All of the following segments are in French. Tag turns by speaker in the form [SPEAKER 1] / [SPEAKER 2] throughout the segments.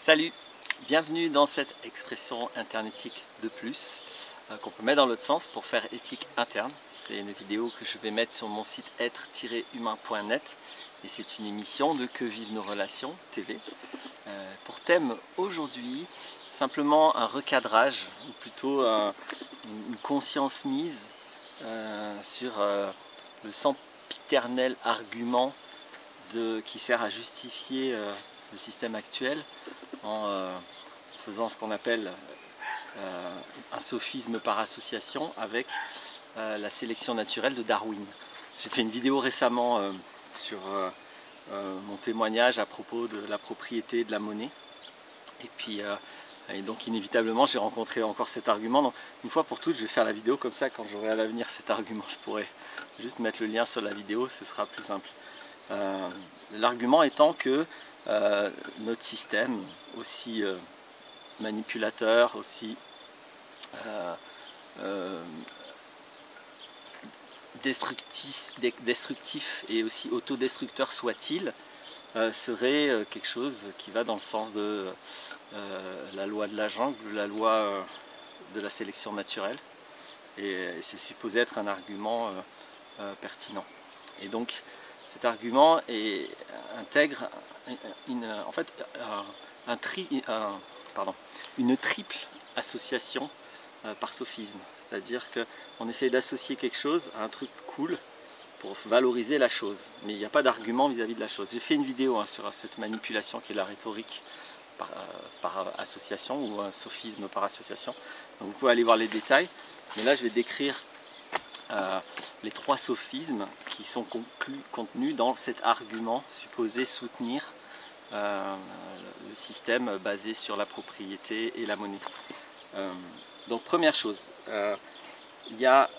[SPEAKER 1] Salut, bienvenue dans cette expression internétique de plus qu'on peut mettre dans l'autre sens pour faire éthique interne. C'est une vidéo que je vais mettre sur mon site être-humain.net et c'est une émission de Que vivent nos relations TV. Pour thème aujourd'hui, simplement un recadrage ou plutôt une conscience mise sur le sempiternel argument qui sert à justifier le système actuel en faisant ce qu'on appelle un sophisme par association avec la sélection naturelle de Darwin. J'ai fait une vidéo récemment sur mon témoignage à propos de la propriété de la monnaie et donc inévitablement j'ai rencontré encore cet argument. Donc une fois pour toutes je vais faire la vidéo comme ça, quand j'aurai à l'avenir cet argument je pourrai juste mettre le lien sur la vidéo, ce sera plus simple. L'argument étant que notre système, aussi manipulateur, aussi destructif et aussi autodestructeur soit-il, serait quelque chose qui va dans le sens de la loi de la jungle, la loi de la sélection naturelle, et c'est supposé être un argument pertinent. Et donc cet argument intègre en fait une triple association par sophisme. C'est-à-dire qu'on essaie d'associer quelque chose à un truc cool pour valoriser la chose. Mais il n'y a pas d'argument vis-à-vis de la chose. J'ai fait une vidéo sur cette manipulation qui est la rhétorique par association ou un sophisme par association. Donc vous pouvez aller voir les détails. Mais là je vais décrire les trois sophismes qui sont contenus dans cet argument supposé soutenir le système basé sur la propriété et la monnaie. Donc première chose, il y a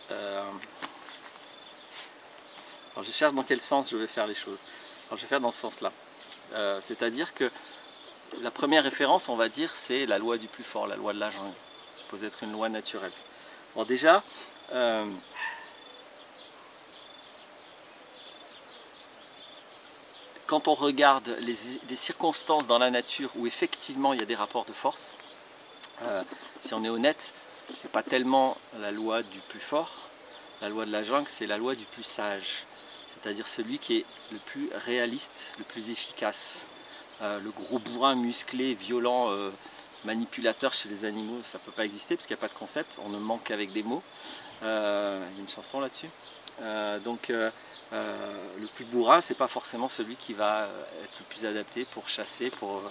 [SPEAKER 1] alors je cherche dans quel sens je vais faire les choses. Alors je vais faire dans ce sens-là. C'est-à-dire que la première référence, on va dire, c'est la loi du plus fort, la loi de la jungle, supposée être une loi naturelle. Bon déjà, quand on regarde les circonstances dans la nature où effectivement il y a des rapports de force, si on est honnête, c'est pas tellement la loi du plus fort, la loi de la jungle, c'est la loi du plus sage, c'est-à-dire celui qui est le plus réaliste, le plus efficace. Le gros bourrin musclé, violent, manipulateur chez les animaux, ça ne peut pas exister parce qu'il n'y a pas de concept, on ne manque qu'avec des mots. Il y a une chanson là-dessus. Le plus bourrin, c'est pas forcément celui qui va être le plus adapté pour chasser, pour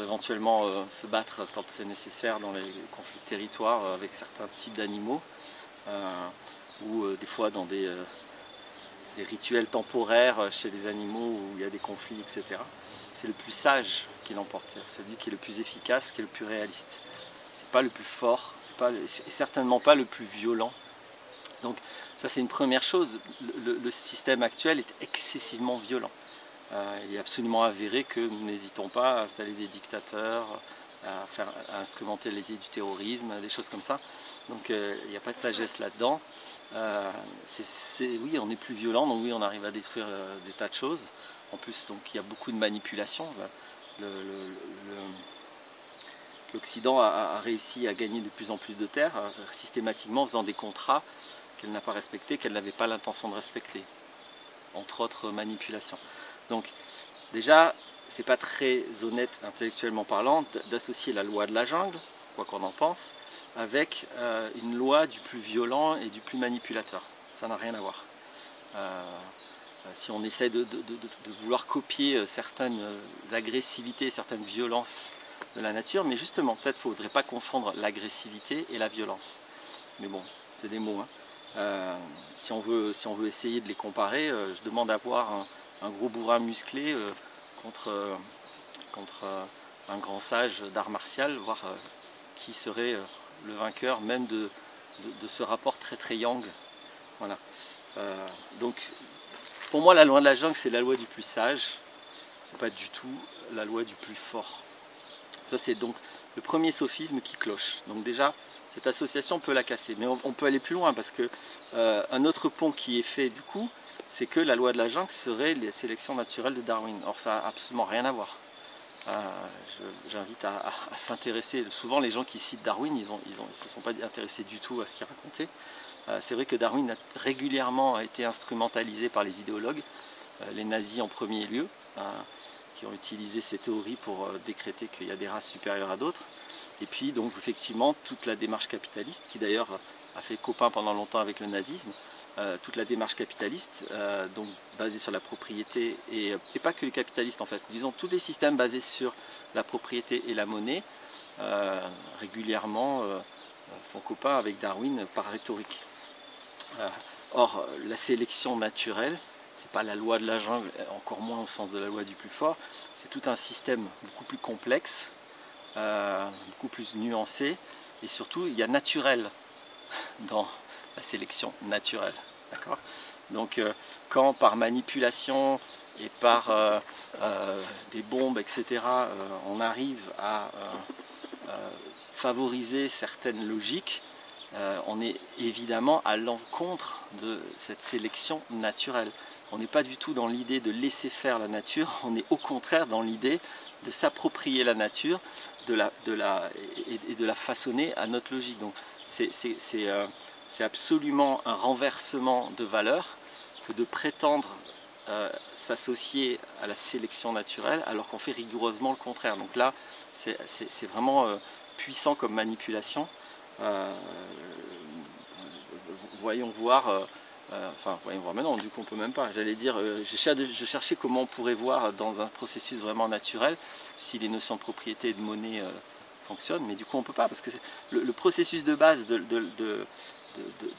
[SPEAKER 1] éventuellement se battre quand c'est nécessaire dans les conflits de territoire avec certains types d'animaux, ou des fois dans des rituels temporaires chez les animaux où il y a des conflits, etc. C'est le plus sage qui l'emporte, celui qui est le plus efficace, qui est le plus réaliste. C'est pas le plus fort, c'est certainement pas le plus violent. Donc ça c'est une première chose, le système actuel est excessivement violent. Il est absolument avéré que nous n'hésitons pas à installer des dictateurs, à instrumentaliser du terrorisme, des choses comme ça. Donc il n'y a pas de sagesse là-dedans. Oui, on est plus violent, donc oui, on arrive à détruire des tas de choses. En plus, donc, il y a beaucoup de manipulation. L'Occident a réussi à gagner de plus en plus de terres, systématiquement en faisant des contrats qu'elle n'a pas respectés, qu'elle n'avait pas l'intention de respecter, entre autres manipulations. Donc déjà, c'est pas très honnête intellectuellement parlant d'associer la loi de la jungle, quoi qu'on en pense, avec une loi du plus violent et du plus manipulateur. Ça n'a rien à voir. Si on essaie de vouloir copier certaines agressivités, certaines violences de la nature, mais justement, peut-être il ne faudrait pas confondre l'agressivité et la violence. Mais bon, c'est des mots. Si on veut essayer de les comparer, je demande à voir un gros bourrin musclé contre un grand sage d'art martial, voir qui serait le vainqueur même de ce rapport très très yang. Voilà. Donc pour moi la loi de la jungle c'est la loi du plus sage, c'est pas du tout la loi du plus fort. Ça c'est donc le premier sophisme qui cloche. Donc déjà cette association peut la casser, mais on peut aller plus loin parce que un autre pont qui est fait du coup, c'est que la loi de la jungle serait les sélections naturelles de Darwin. Or ça n'a absolument rien à voir. J'invite à s'intéresser. Souvent les gens qui citent Darwin, ils se sont pas intéressés du tout à ce qu'il racontait. C'est vrai que Darwin a régulièrement été instrumentalisé par les idéologues, les nazis en premier lieu, qui ont utilisé ces théories pour décréter qu'il y a des races supérieures à d'autres. Et puis donc effectivement toute la démarche capitaliste, qui d'ailleurs a fait copain pendant longtemps avec le nazisme, toute la démarche capitaliste, donc basée sur la propriété, et pas que les capitalistes en fait, disons tous les systèmes basés sur la propriété et la monnaie, régulièrement font copain avec Darwin par rhétorique. Or, la sélection naturelle, c'est pas la loi de la jungle, encore moins au sens de la loi du plus fort, c'est tout un système beaucoup plus complexe, beaucoup plus nuancé, et surtout il y a naturel dans la sélection naturelle. D'accord ? Donc quand par manipulation et par des bombes, etc., on arrive à favoriser certaines logiques, on est évidemment à l'encontre de cette sélection naturelle. On n'est pas du tout dans l'idée de laisser faire la nature, on est au contraire dans l'idée de s'approprier la nature et de la façonner à notre logique. Donc c'est absolument un renversement de valeurs que de prétendre s'associer à la sélection naturelle alors qu'on fait rigoureusement le contraire. Donc là, c'est vraiment puissant comme manipulation. Voyons voir, mais non, du coup on peut même pas. J'allais dire, je cherchais comment on pourrait voir dans un processus vraiment naturel si les notions de propriété et de monnaie fonctionnent, mais du coup on peut pas, parce que le processus de base de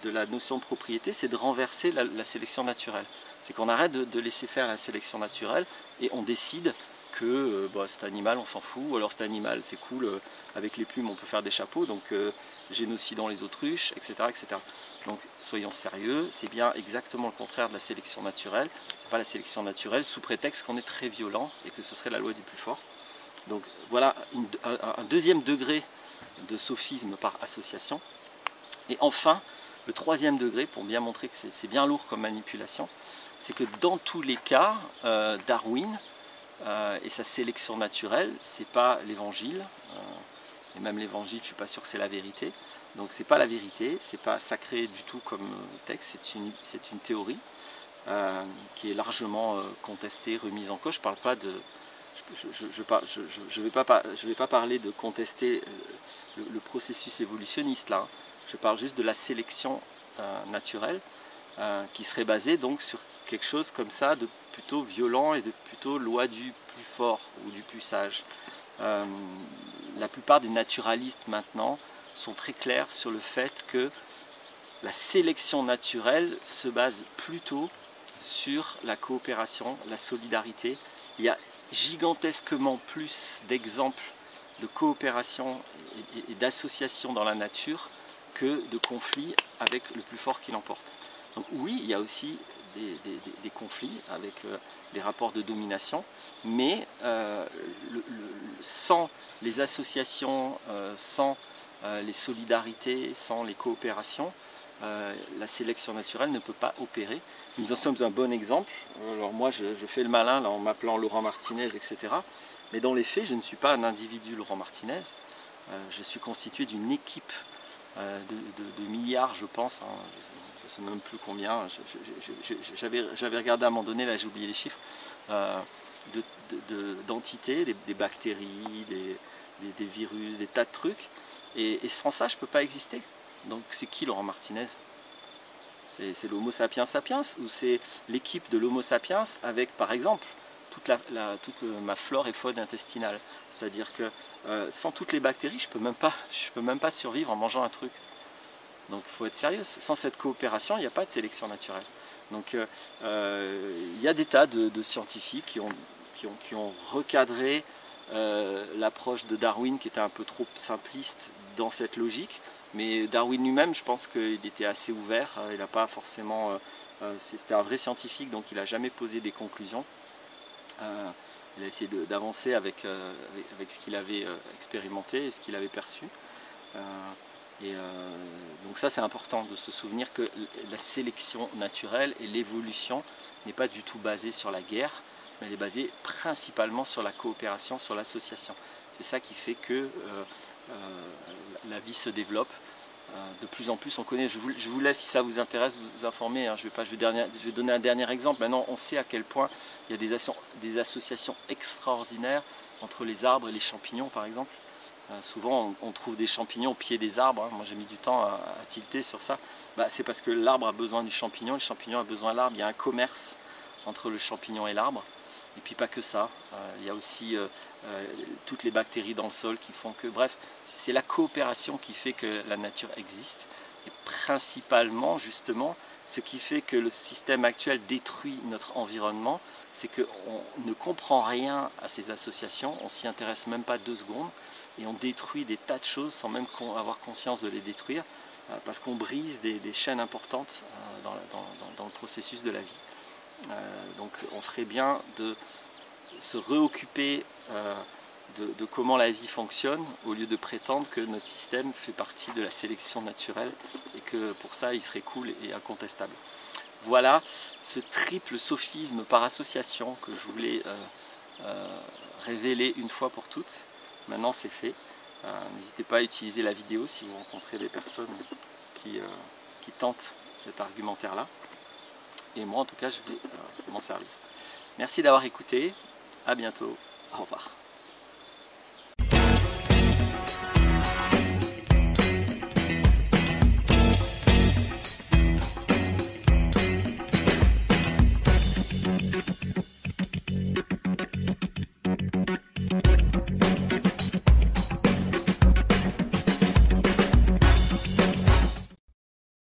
[SPEAKER 1] la notion de propriété, c'est de renverser la sélection naturelle. C'est qu'on arrête de laisser faire la sélection naturelle et on décide que cet animal on s'en fout, ou alors cet animal c'est cool, avec les plumes on peut faire des chapeaux, donc génocidons les autruches, etc., etc. Donc soyons sérieux, c'est bien exactement le contraire de la sélection naturelle. C'est pas la sélection naturelle sous prétexte qu'on est très violent et que ce serait la loi du plus fort. Donc voilà un deuxième degré de sophisme par association. Et enfin, le troisième degré, pour bien montrer que c'est bien lourd comme manipulation, c'est que dans tous les cas, Darwin et sa sélection naturelle, c'est pas l'évangile, et même l'évangile, je suis pas sûr que c'est la vérité. Donc c'est pas la vérité, c'est pas sacré du tout comme texte, c'est une théorie qui est largement contestée, remise en cause. Je parle pas de, je vais pas parler de contester le processus évolutionniste là. Je parle juste de la sélection naturelle qui serait basée donc sur quelque chose comme ça de plutôt violent et de plutôt loi du plus fort ou du plus sage. La plupart des naturalistes maintenant sont très clairs sur le fait que la sélection naturelle se base plutôt sur la coopération, la solidarité. Il y a gigantesquement plus d'exemples de coopération et d'association dans la nature que de conflits avec le plus fort qui l'emporte. Donc oui, il y a aussi des conflits avec des rapports de domination, mais sans les associations, sans les solidarités, sans les coopérations, la sélection naturelle ne peut pas opérer. Nous en sommes un bon exemple. Alors moi je fais le malin là, en m'appelant Laurent Martinez, etc. Mais dans les faits, je ne suis pas un individu Laurent Martinez. Je suis constitué d'une équipe de milliards, je pense, hein, je ne sais même plus combien, j'avais regardé à un moment donné, là j'ai oublié les chiffres, d'entités, des bactéries, des virus, des tas de trucs, et sans ça je ne peux pas exister. Donc c'est qui Laurent Martinez? C'est l'Homo sapiens sapiens, ou c'est l'équipe de l'Homo sapiens avec par exemple toute ma flore et faune intestinale? C'est-à-dire que sans toutes les bactéries, je peux même pas survivre en mangeant un truc. Donc il faut être sérieux, sans cette coopération, il n'y a pas de sélection naturelle. Donc il y a des tas de scientifiques qui ont recadré l'approche de Darwin qui était un peu trop simpliste dans cette logique. Mais Darwin lui-même, je pense qu'il était assez ouvert, il n'a pas forcément... c'était un vrai scientifique, donc il n'a jamais posé des conclusions. Il a essayé d'avancer avec ce qu'il avait expérimenté et ce qu'il avait perçu. Et donc ça c'est important de se souvenir que la sélection naturelle et l'évolution n'est pas du tout basée sur la guerre, mais elle est basée principalement sur la coopération, sur l'association. C'est ça qui fait que la vie se développe. De plus en plus on connaît, je vous laisse si ça vous intéresse vous informer, hein. Je vais donner un dernier exemple. Maintenant on sait à quel point il y a des associations extraordinaires entre les arbres et les champignons par exemple. Souvent on trouve des champignons au pied des arbres, hein. Moi j'ai mis du temps à tilter sur ça. C'est parce que l'arbre a besoin du champignon, le champignon a besoin de l'arbre, il y a un commerce entre le champignon et l'arbre. Et puis pas que ça, il y a aussi toutes les bactéries dans le sol qui font que, bref, c'est la coopération qui fait que la nature existe. Et principalement, justement, ce qui fait que le système actuel détruit notre environnement, c'est qu'on ne comprend rien à ces associations, on s'y intéresse même pas 2 secondes, et on détruit des tas de choses sans même avoir conscience de les détruire, parce qu'on brise des chaînes importantes dans le processus de la vie. Donc on ferait bien de se réoccuper de comment la vie fonctionne au lieu de prétendre que notre système fait partie de la sélection naturelle et que pour ça il serait cool et incontestable. Voilà ce triple sophisme par association que je voulais révéler une fois pour toutes. Maintenant c'est fait. N'hésitez pas à utiliser la vidéo si vous rencontrez des personnes qui tentent cet argumentaire là. Et moi en tout cas je vais m'en servir. Merci d'avoir écouté, à bientôt, au revoir.